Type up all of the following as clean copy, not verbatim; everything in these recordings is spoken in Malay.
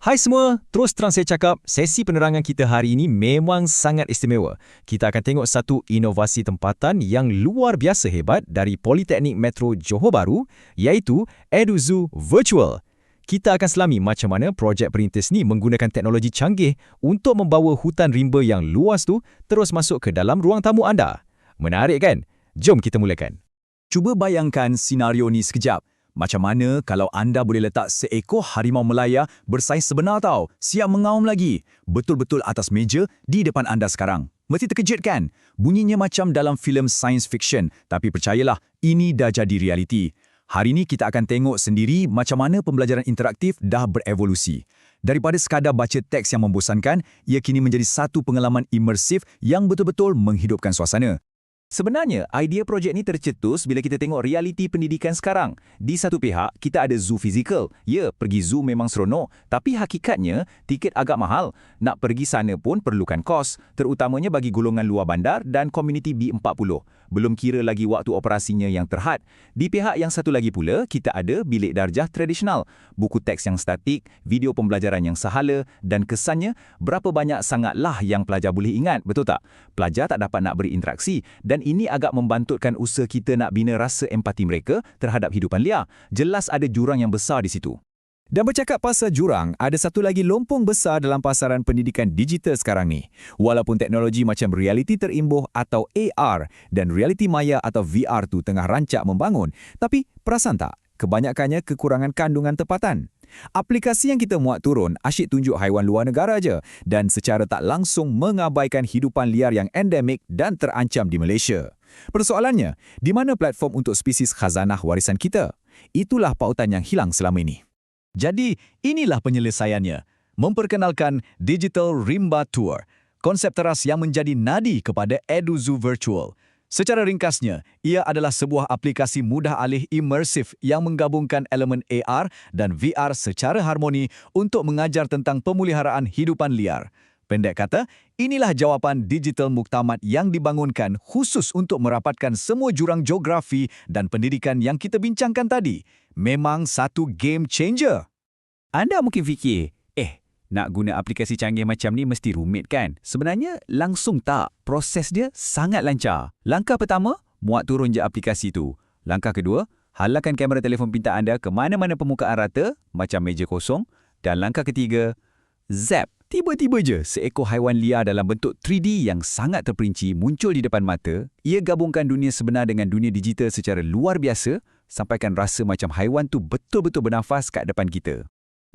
Hai semua, terus terang saya cakap, sesi penerangan kita hari ini memang sangat istimewa. Kita akan tengok satu inovasi tempatan yang luar biasa hebat dari Politeknik Metro Johor Bahru, iaitu EduZoo Virtual. Kita akan selami macam mana projek perintis ni menggunakan teknologi canggih untuk membawa hutan rimba yang luas tu terus masuk ke dalam ruang tamu anda. Menarik kan? Jom kita mulakan. Cuba bayangkan senario ni sekejap. Macam mana kalau anda boleh letak seekor harimau Melaya bersaiz sebenar tau, siap mengaum lagi, betul-betul atas meja di depan anda sekarang. Mesti terkejut kan? Bunyinya macam dalam filem science fiction, tapi percayalah, ini dah jadi realiti. Hari ini kita akan tengok sendiri macam mana pembelajaran interaktif dah berevolusi. Daripada sekadar baca teks yang membosankan, ia kini menjadi satu pengalaman imersif yang betul-betul menghidupkan suasana. Sebenarnya, idea projek ni tercetus bila kita tengok realiti pendidikan sekarang. Di satu pihak, kita ada zoo fizikal. Ya, pergi zoo memang seronok. Tapi hakikatnya, tiket agak mahal. Nak pergi sana pun perlukan kos. Terutamanya bagi golongan luar bandar dan komuniti B40. Belum kira lagi waktu operasinya yang terhad. Di pihak yang satu lagi pula, kita ada bilik darjah tradisional. Buku teks yang statik, video pembelajaran yang sahala dan kesannya, berapa banyak sangatlah yang pelajar boleh ingat, betul tak? Pelajar tak dapat nak berinteraksi dan ini agak membantutkan usaha kita nak bina rasa empati mereka terhadap hidupan liar. Jelas ada jurang yang besar di situ. Dan bercakap pasal jurang, ada satu lagi lompong besar dalam pasaran pendidikan digital sekarang ni. Walaupun teknologi macam realiti terimbuh atau AR dan realiti maya atau VR tu tengah rancak membangun, tapi perasan tak? Kebanyakannya kekurangan kandungan tempatan. Aplikasi yang kita muat turun asyik tunjuk haiwan luar negara je dan secara tak langsung mengabaikan hidupan liar yang endemik dan terancam di Malaysia. Persoalannya, di mana platform untuk spesies khazanah warisan kita? Itulah pautan yang hilang selama ini. Jadi, inilah penyelesaiannya. Memperkenalkan Digital Rimba Tour, konsep teras yang menjadi nadi kepada EduZoo Virtual. Secara ringkasnya, ia adalah sebuah aplikasi mudah alih imersif yang menggabungkan elemen AR dan VR secara harmoni untuk mengajar tentang pemeliharaan hidupan liar. Pendek kata, inilah jawapan digital muktamad yang dibangunkan khusus untuk merapatkan semua jurang geografi dan pendidikan yang kita bincangkan tadi. Memang satu game changer. Anda mungkin fikir, nak guna aplikasi canggih macam ni mesti rumit kan? Sebenarnya langsung tak. Proses dia sangat lancar. Langkah pertama, muat turun je aplikasi tu. Langkah kedua, halalkan kamera telefon pintar anda ke mana-mana permukaan rata, macam meja kosong. Dan langkah ketiga, zap. Tiba-tiba je, seekor haiwan liar dalam bentuk 3D yang sangat terperinci muncul di depan mata. Ia gabungkan dunia sebenar dengan dunia digital secara luar biasa, sampaikan rasa macam haiwan tu betul-betul bernafas kat depan kita.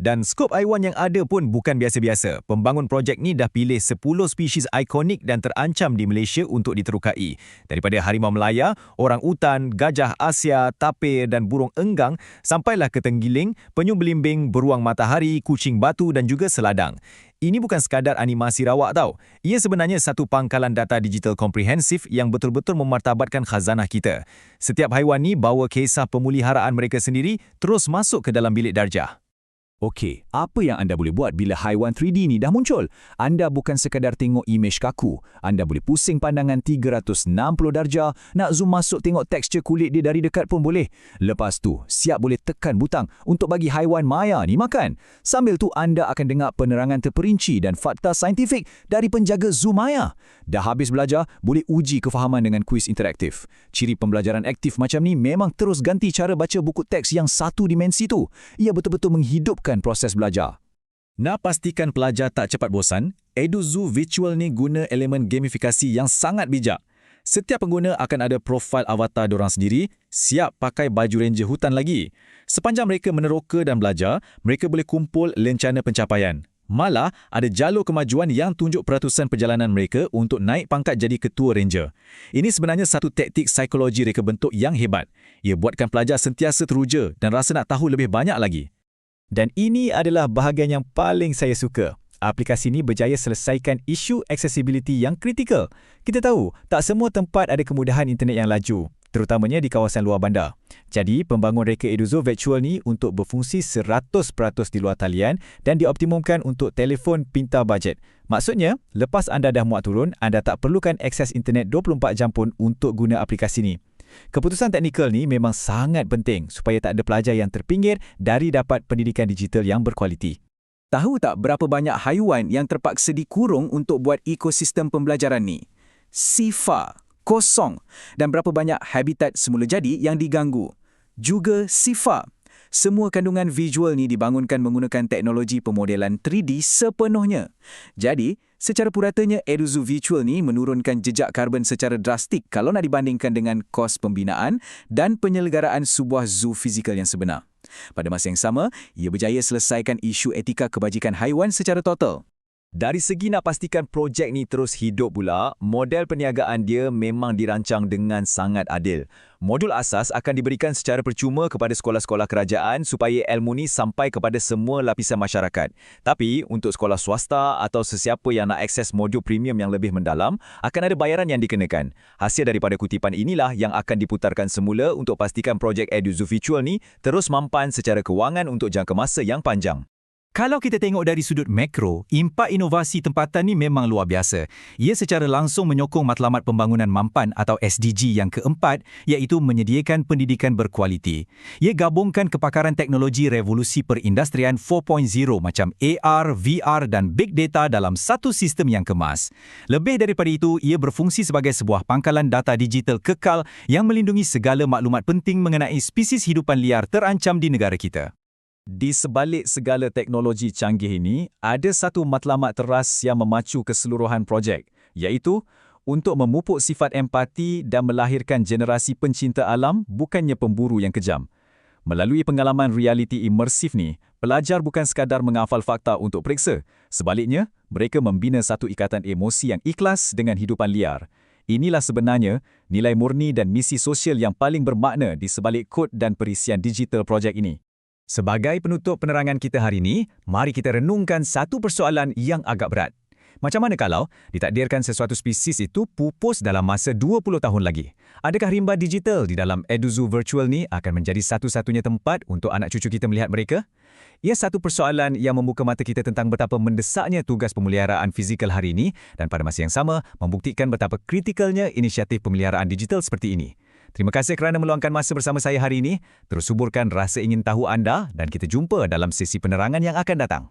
Dan skop haiwan yang ada pun bukan biasa-biasa. Pembangun projek ni dah pilih 10 spesies ikonik dan terancam di Malaysia untuk diterukai. Daripada harimau Melaya, orang utan, gajah Asia, tapir dan burung enggang, sampailah ke tenggiling, penyu belimbing, beruang matahari, kucing batu dan juga seladang. Ini bukan sekadar animasi rawak tau. Ia sebenarnya satu pangkalan data digital komprehensif yang betul-betul memartabatkan khazanah kita. Setiap haiwan ni bawa kisah pemeliharaan mereka sendiri terus masuk ke dalam bilik darjah. Okey, apa yang anda boleh buat bila haiwan 3D ni dah muncul? Anda bukan sekadar tengok imej kaku. Anda boleh pusing pandangan 360 darjah, nak zoom masuk tengok tekstur kulit dia dari dekat pun boleh. Lepas tu, siap boleh tekan butang untuk bagi haiwan maya ni makan. Sambil tu, anda akan dengar penerangan terperinci dan fakta saintifik dari penjaga zoo maya. Dah habis belajar, boleh uji kefahaman dengan kuis interaktif. Ciri pembelajaran aktif macam ni memang terus ganti cara baca buku teks yang satu dimensi tu. Ia betul-betul menghidupkan proses belajar. Nak pastikan pelajar tak cepat bosan, EduZoo Virtual ni guna elemen gamifikasi yang sangat bijak. Setiap pengguna akan ada profil avatar diorang sendiri, siap pakai baju ranger hutan lagi. Sepanjang mereka meneroka dan belajar, mereka boleh kumpul lencana pencapaian. Malah, ada jalur kemajuan yang tunjuk peratusan perjalanan mereka untuk naik pangkat jadi ketua ranger. Ini sebenarnya satu taktik psikologi reka bentuk yang hebat. Ia buatkan pelajar sentiasa teruja dan rasa nak tahu lebih banyak lagi. Dan ini adalah bahagian yang paling saya suka. Aplikasi ini berjaya selesaikan isu accessibility yang kritikal. Kita tahu, tak semua tempat ada kemudahan internet yang laju, terutamanya di kawasan luar bandar. Jadi, pembangun reka EduZoo Virtual ni untuk berfungsi 100% di luar talian dan dioptimumkan untuk telefon pintar bajet. Maksudnya, lepas anda dah muat turun, anda tak perlukan akses internet 24 jam pun untuk guna aplikasi ni. Keputusan teknikal ni memang sangat penting supaya tak ada pelajar yang terpinggir dari dapat pendidikan digital yang berkualiti. Tahu tak berapa banyak haiwan yang terpaksa dikurung untuk buat ekosistem pembelajaran ni? Sifar, kosong, dan berapa banyak habitat semula jadi yang diganggu. Juga sifar. Semua kandungan visual ni dibangunkan menggunakan teknologi pemodelan 3D sepenuhnya. Jadi, secara puratanya EduZoo Virtual ni menurunkan jejak karbon secara drastik kalau nak dibandingkan dengan kos pembinaan dan penyelenggaraan sebuah zoo fizikal yang sebenar. Pada masa yang sama, ia berjaya selesaikan isu etika kebajikan haiwan secara total. Dari segi nak pastikan projek ni terus hidup pula, model perniagaan dia memang dirancang dengan sangat adil. Modul asas akan diberikan secara percuma kepada sekolah-sekolah kerajaan supaya ilmu ni sampai kepada semua lapisan masyarakat. Tapi, untuk sekolah swasta atau sesiapa yang nak akses modul premium yang lebih mendalam, akan ada bayaran yang dikenakan. Hasil daripada kutipan inilah yang akan diputarkan semula untuk pastikan projek EduZoo Virtual ni terus mampan secara kewangan untuk jangka masa yang panjang. Kalau kita tengok dari sudut makro, impak inovasi tempatan ni memang luar biasa. Ia secara langsung menyokong matlamat pembangunan mampan atau SDG yang keempat, iaitu menyediakan pendidikan berkualiti. Ia gabungkan kepakaran teknologi revolusi perindustrian 4.0 macam AR, VR dan Big Data dalam satu sistem yang kemas. Lebih daripada itu, ia berfungsi sebagai sebuah pangkalan data digital kekal yang melindungi segala maklumat penting mengenai spesies hidupan liar terancam di negara kita. Di sebalik segala teknologi canggih ini, ada satu matlamat teras yang memacu keseluruhan projek, iaitu untuk memupuk sifat empati dan melahirkan generasi pencinta alam bukannya pemburu yang kejam. Melalui pengalaman realiti imersif ni, pelajar bukan sekadar menghafal fakta untuk periksa. Sebaliknya, mereka membina satu ikatan emosi yang ikhlas dengan hidupan liar. Inilah sebenarnya nilai murni dan misi sosial yang paling bermakna di sebalik kod dan perisian digital projek ini. Sebagai penutup penerangan kita hari ini, mari kita renungkan satu persoalan yang agak berat. Macam mana kalau ditakdirkan sesuatu spesies itu pupus dalam masa 20 tahun lagi? Adakah rimba digital di dalam EduZoo Virtual ni akan menjadi satu-satunya tempat untuk anak cucu kita melihat mereka? Ia satu persoalan yang membuka mata kita tentang betapa mendesaknya tugas pemeliharaan fizikal hari ini dan pada masa yang sama membuktikan betapa kritikalnya inisiatif pemeliharaan digital seperti ini. Terima kasih kerana meluangkan masa bersama saya hari ini. Terus suburkan rasa ingin tahu anda dan kita jumpa dalam sesi penerangan yang akan datang.